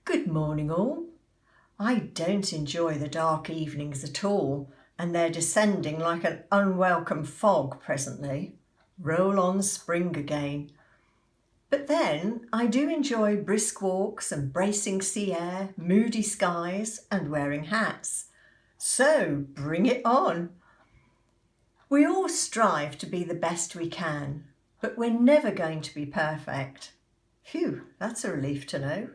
Good morning all. I don't enjoy the dark evenings at all, and they're descending like an unwelcome fog presently. Roll on spring again. But then I do enjoy brisk walks and bracing sea air, moody skies and wearing hats. So bring it on. We all strive to be the best we can, but we're never going to be perfect. Phew, that's a relief to know.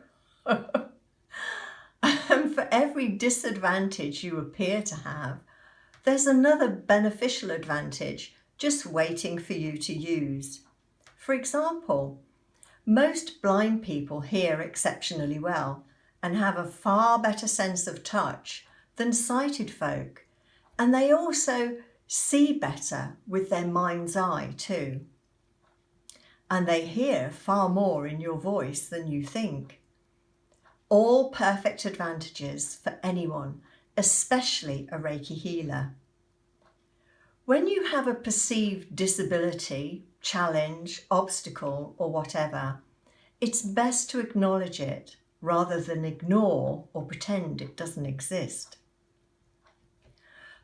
And for every disadvantage you appear to have, there's another beneficial advantage just waiting for you to use. For example, most blind people hear exceptionally well and have a far better sense of touch than sighted folk, and they also see better with their mind's eye too. And they hear far more in your voice than you think. All perfect advantages for anyone, especially a Reiki healer. When you have a perceived disability, challenge, obstacle, or whatever, it's best to acknowledge it rather than ignore or pretend it doesn't exist.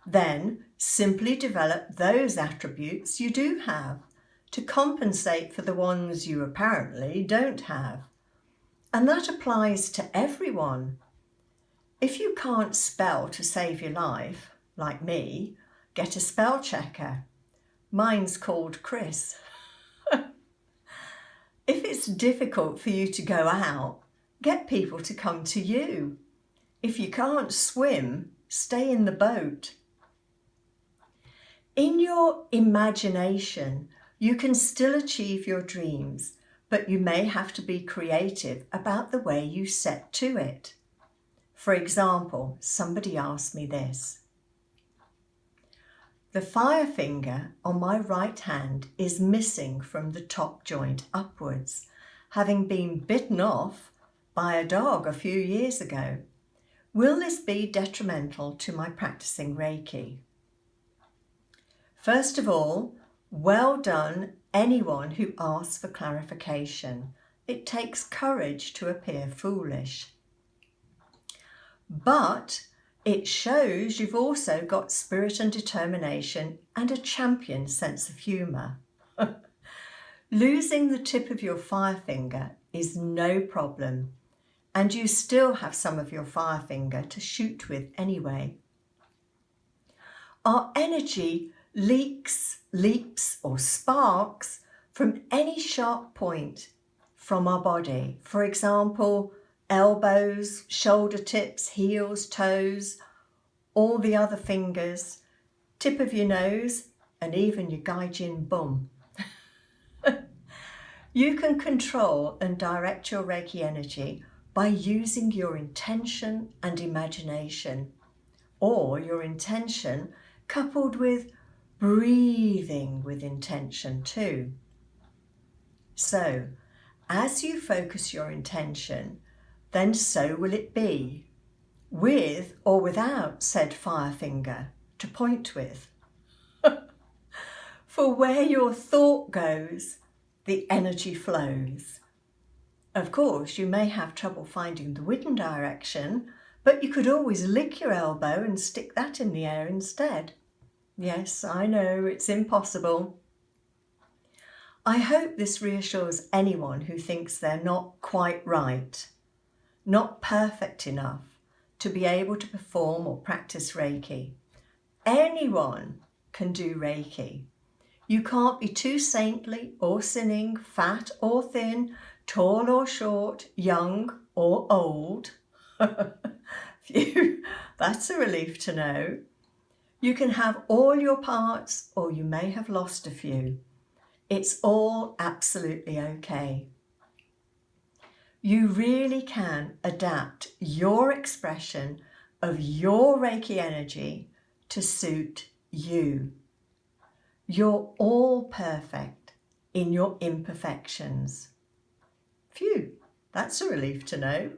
Then simply develop those attributes you do have to compensate for the ones you apparently don't have. And that applies to everyone. If you can't spell to save your life, like me, get a spell checker. Mine's called Chris. If it's difficult for you to go out, get people to come to you. If you can't swim, stay in the boat. In your imagination, you can still achieve your dreams, but you may have to be creative about the way you set to it. For example, somebody asked me this. The fire finger on my right hand is missing from the top joint upwards, having been bitten off by a dog a few years ago. Will this be detrimental to my practicing Reiki? First of all, well done anyone who asks for clarification. It takes courage to appear foolish. But it shows you've also got spirit and determination and a champion sense of humour. Losing the tip of your fire finger is no problem, and you still have some of your fire finger to shoot with anyway. Our energy leaps or sparks from any sharp point from our body. For example, elbows, shoulder tips, heels, toes, all the other fingers, tip of your nose, and even your gaijin bum. You can control and direct your Reiki energy by using your intention and imagination, or your intention coupled with breathing with intention too. So, as you focus your intention, then so will it be, with or without said fire finger to point with. For where your thought goes, the energy flows. Of course, you may have trouble finding the wind direction, but you could always lick your elbow and stick that in the air instead. Yes, I know, it's impossible. I hope this reassures anyone who thinks they're not quite right, not perfect enough to be able to perform or practice Reiki. Anyone can do Reiki. You can't be too saintly or sinning, fat or thin, tall or short, young or old. Phew, that's a relief to know. You can have all your parts, or you may have lost a few. It's all absolutely okay. You really can adapt your expression of your Reiki energy to suit you. You're all perfect in your imperfections. Phew, that's a relief to know.